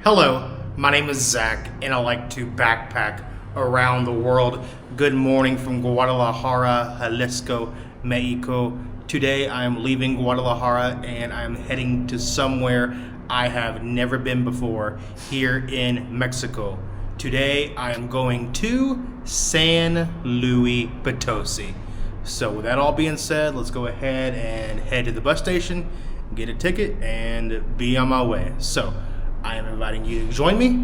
Hello, my name is Zach, and I like to backpack around the world. Good morning from Guadalajara, Jalisco, Mexico. Today I am leaving Guadalajara and I am heading to somewhere I have never been before here in Mexico. Today I am going to San Luis Potosí. So with that all being said, let's go ahead and head to the bus station, get a ticket, and be on my way. So I am inviting you to join me.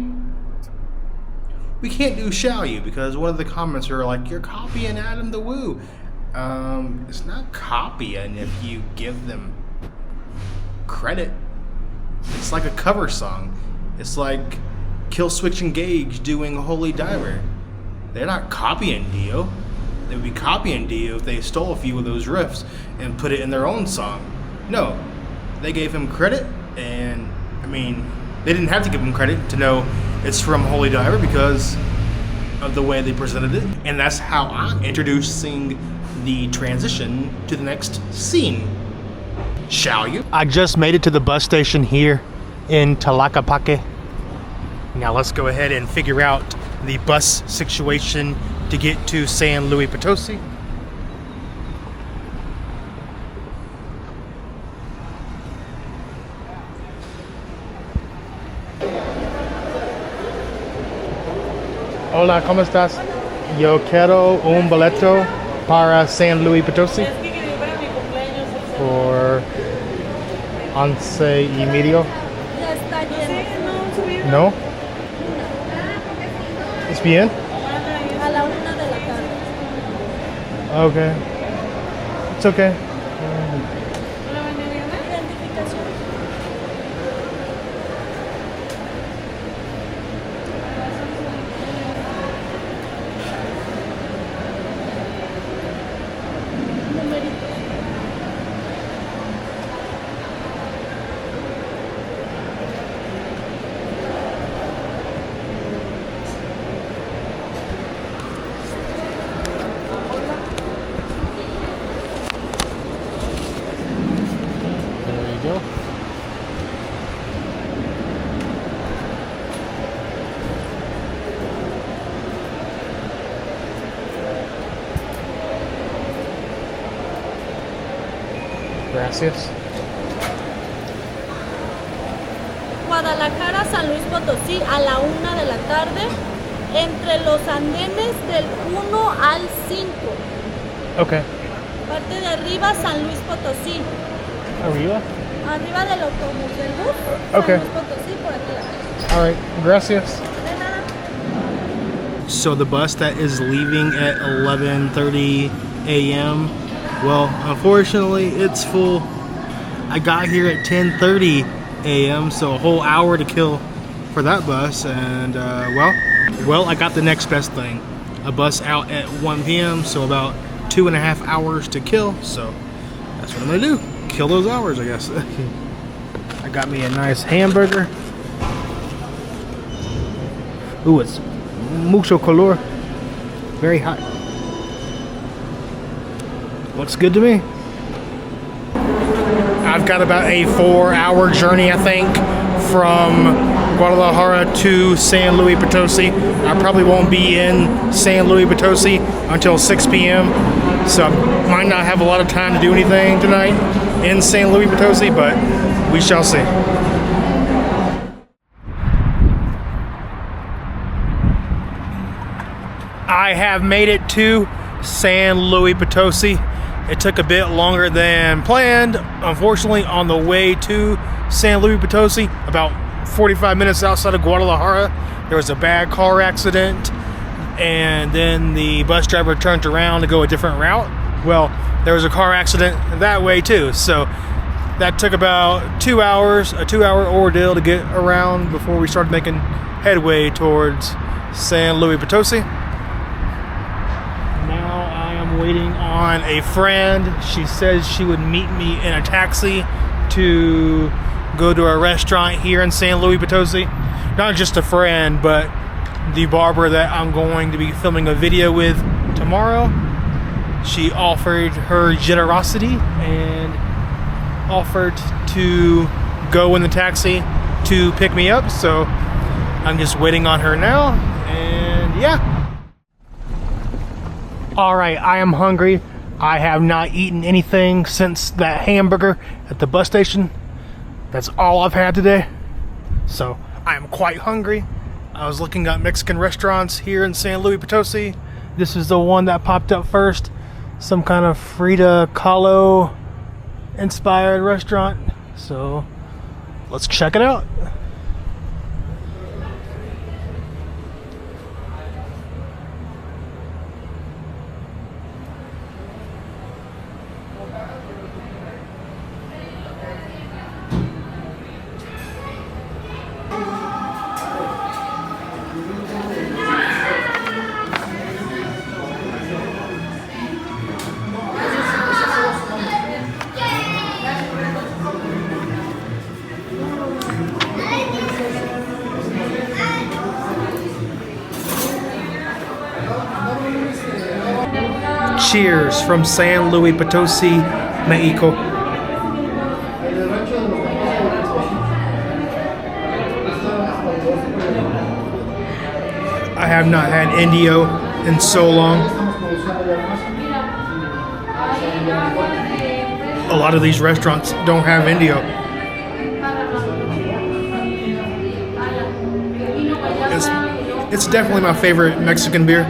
We can't do shall you because one of the comments are like, you're copying Adam the Woo. It's not copying if you give them credit. It's like a cover song. It's like Kill Switch Engage doing Holy Diver. They're not copying Dio. They would be copying Dio if they stole a few of those riffs and put it in their own song. No, they gave him credit, and I mean, they didn't have to give him credit to know it's from Holy Diver because of the way they presented it. And that's how I'm introducing the transition to the next scene. Shall you? I just made it to the bus station here in Tlaquepaque. Now let's go ahead and figure out the bus situation to get to San Luis Potosí. Hola, ¿cómo estás? Yo quiero un boleto para San Luis Potosí por 11:30. Ya está lleno. ¿No? ¿Es bien? A la 1 de la tarde. Okay. It's okay. Identificación. Numerito. There you go. Gracias. Guadalajara, San Luis Potosí a la 1 de la tarde entre los andenes del 1 al 5. Okay. Parte de arriba, San Luis Potosí. Arriba? Arriba del autobús, del bus. Okay. San Luis Potosí por aquí. All right. Gracias. De nada. So the bus that is leaving at 11:30 a.m. Well, unfortunately, it's full. I got here at 10:30 a.m., so a whole hour to kill for that bus, and well, I got the next best thing. A bus out at 1 p.m., so about 2.5 hours to kill, so that's what I'm gonna do. Kill those hours, I guess. I got me a nice hamburger. Ooh, it's mucho color. Very hot. Looks good to me. I've got about a 4-hour journey, I think, from Guadalajara to San Luis Potosí. I probably won't be in San Luis Potosí until 6 p.m. So I might not have a lot of time to do anything tonight in San Luis Potosí, but we shall see. I have made it to San Luis Potosí. It took a bit longer than planned. Unfortunately, on the way to San Luis Potosí, about 45 minutes outside of Guadalajara, there was a bad car accident, and then the bus driver turned around to go a different route. Well, there was a car accident that way too, so that took about 2 hours, a 2-hour ordeal to get around before we started making headway towards San Luis Potosí. Waiting on a friend. She says she would meet me in a taxi to go to a restaurant here in San Luis Potosí. Not just a friend, but the barber that I'm going to be filming a video with tomorrow. She offered her generosity and offered to go in the taxi to pick me up, so I'm just waiting on her now, and yeah. All right, I am hungry. I have not eaten anything since that hamburger at the bus station. That's all I've had today. So I am quite hungry. I was looking at Mexican restaurants here in San Luis Potosí. This is the one that popped up first. Some kind of Frida Kahlo inspired restaurant. So let's check it out. Cheers from San Luis Potosí, Mexico. I have not had Indio in so long. A lot of these restaurants don't have Indio. It's definitely my favorite Mexican beer.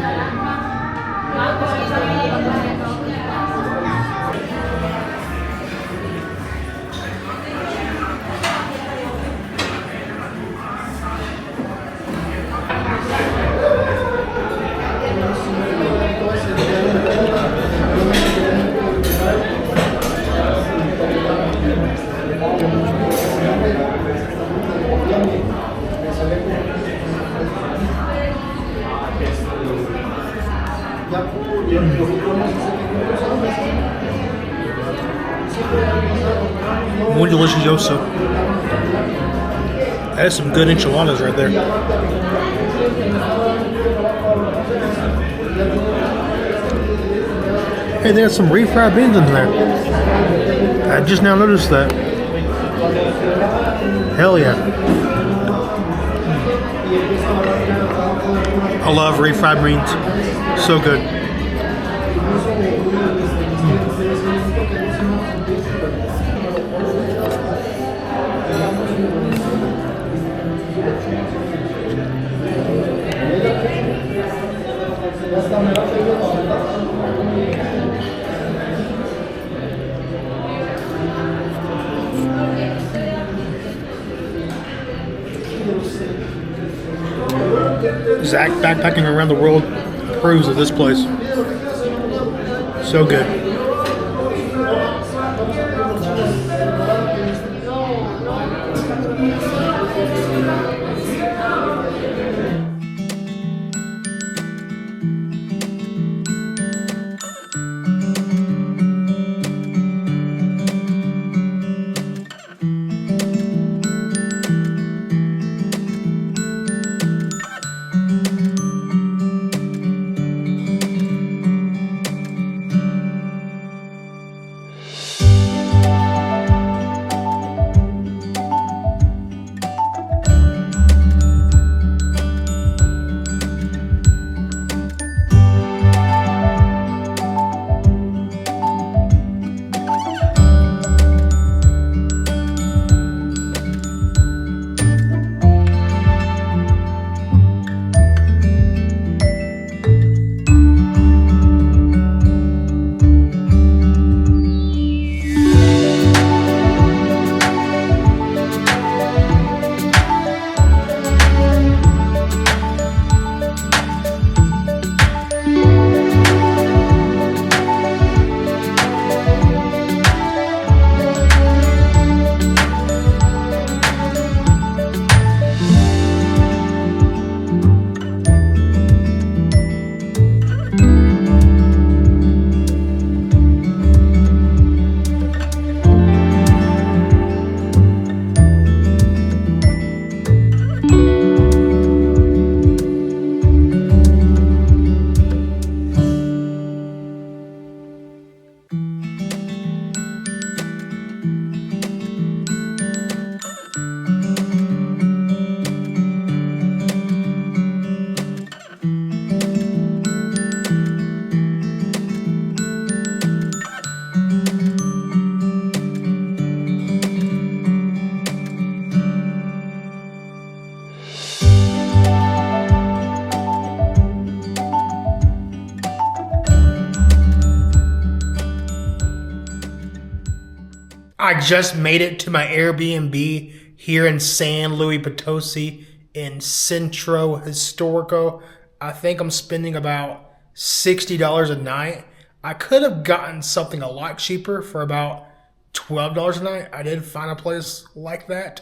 Muy delicioso. That is some good enchiladas right there. Hey, there's some refried beans in there. I just now noticed that. Hell yeah. I love refried beans. So good. Zach backpacking around the world approves of this place. So good. I just made it to my Airbnb here in San Luis Potosi in Centro Historico. I think I'm spending about $60 a night. I could have gotten something a lot cheaper for about $12 a night. I did find a place like that,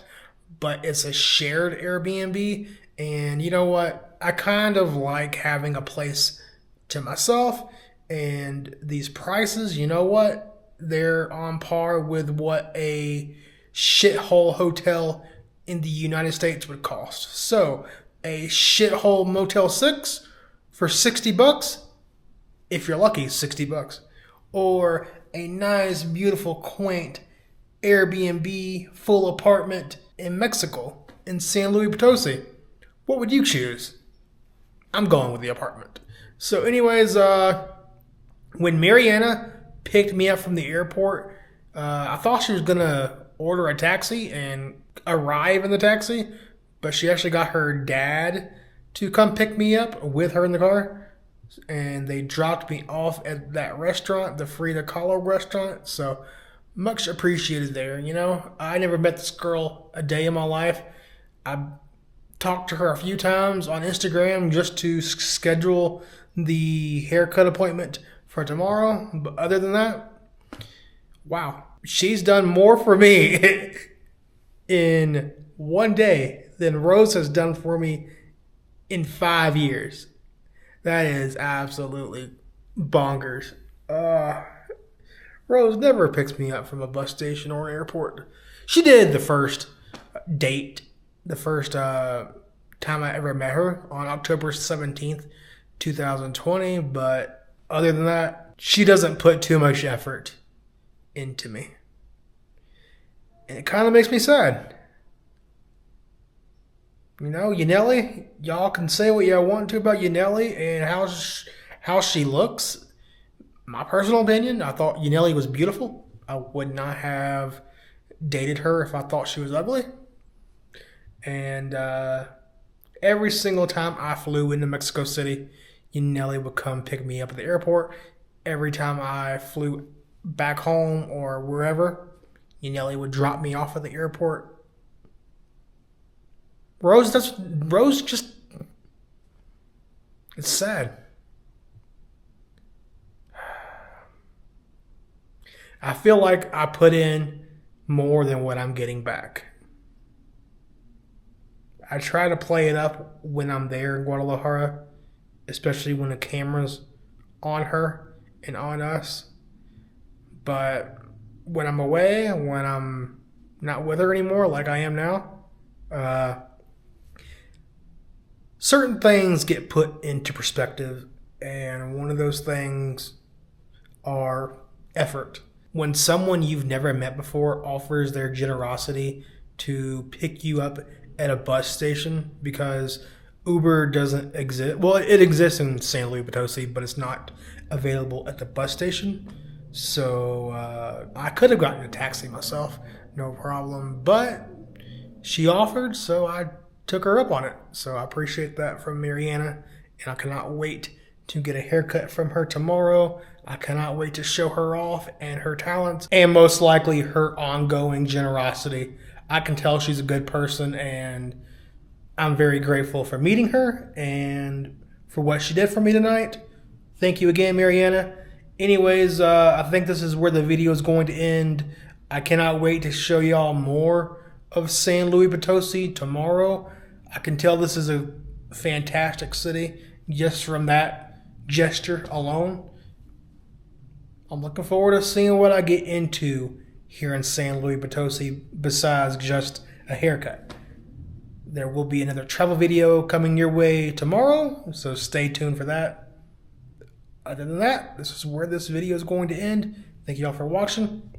but it's a shared Airbnb. And you know what? I kind of like having a place to myself. And these prices, you know what? They're on par with what a shithole hotel in the United States would cost. So a shithole Motel 6 for $60, if you're lucky, $60. Or a nice, beautiful, quaint Airbnb full apartment in Mexico, in San Luis Potosi. What would you choose? I'm going with the apartment. So anyways, when Mariana picked me up from the airport, I thought she was going to order a taxi and arrive in the taxi, but she actually got her dad to come pick me up with her in the car, and they dropped me off at that restaurant, the Frida Kahlo restaurant. So much appreciated there. You know, I never met this girl a day in my life. I talked to her a few times on Instagram just to schedule the haircut appointment for tomorrow. But other than that, wow, she's done more for me in one day than Rose has done for me in 5 years. That is absolutely bonkers. Rose never picks me up from a bus station or an airport. She did the first date, the first time I ever met her on October 17th, 2020. But other than that, she doesn't put too much effort into me. And it kind of makes me sad. You know, Yaneli, y'all can say what y'all want to about Yaneli and how she looks. My personal opinion, I thought Yaneli was beautiful. I would not have dated her if I thought she was ugly. And every single time I flew into Mexico City, Yaneli would come pick me up at the airport. Every time I flew back home or wherever, Yaneli would drop me off at the airport. Rose just, it's sad. I feel like I put in more than what I'm getting back. I try to play it up when I'm there in Guadalajara, especially when the camera's on her and on us. But when I'm away, when I'm not with her anymore, like I am now, certain things get put into perspective, and one of those things are effort. When someone you've never met before offers their generosity to pick you up at a bus station, because Uber doesn't exist. Well, it exists in San Luis Potosi, but it's not available at the bus station. So I could have gotten a taxi myself, no problem. But she offered, so I took her up on it. So I appreciate that from Mariana, and I cannot wait to get a haircut from her tomorrow. I cannot wait to show her off and her talents, and most likely her ongoing generosity. I can tell she's a good person, and I'm very grateful for meeting her and for what she did for me tonight. Thank you again, Mariana. Anyways, I think this is where the video is going to end. I cannot wait to show y'all more of San Luis Potosi tomorrow. I can tell this is a fantastic city just from that gesture alone. I'm looking forward to seeing what I get into here in San Luis Potosi besides just a haircut. There will be another travel video coming your way tomorrow, so stay tuned for that. Other than that, this is where this video is going to end. Thank you all for watching.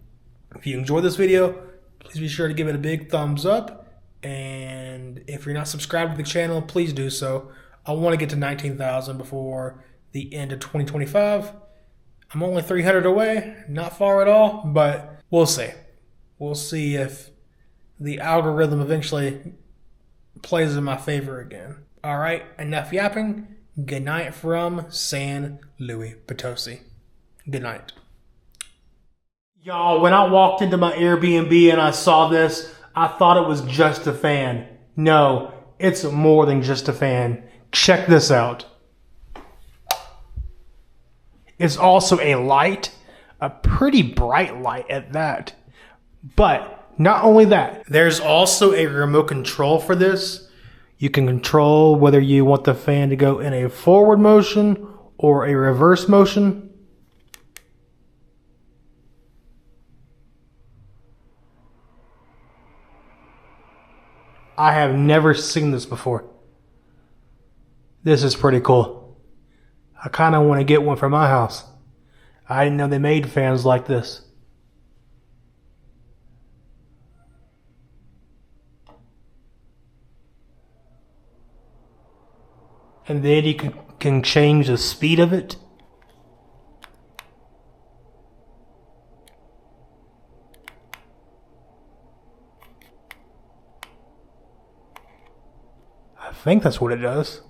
If you enjoyed this video, please be sure to give it a big thumbs up. And if you're not subscribed to the channel, please do so. I want to get to 19,000 before the end of 2025. I'm only 300 away, not far at all, but we'll see. We'll see if the algorithm eventually plays in my favor again. All right, enough yapping. Good night from San Luis Potosi. Good night. Y'all, when I walked into my Airbnb and I saw this, I thought it was just a fan. No, it's more than just a fan. Check this out. It's also a light, a pretty bright light at that. But not only that, there's also a remote control for this. You can control whether you want the fan to go in a forward motion or a reverse motion. I have never seen this before. This is pretty cool. I kind of want to get one for my house. I didn't know they made fans like this. And then you can change the speed of it. I think that's what it does.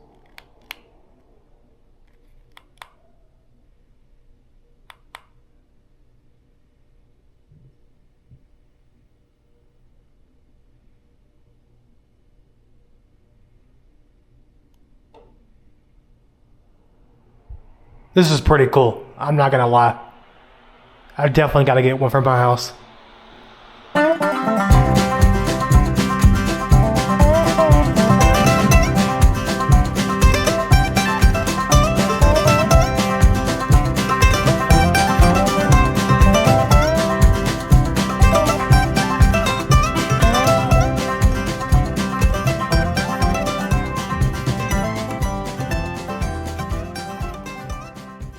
This is pretty cool. I'm not gonna lie. I definitely gotta get one for my house.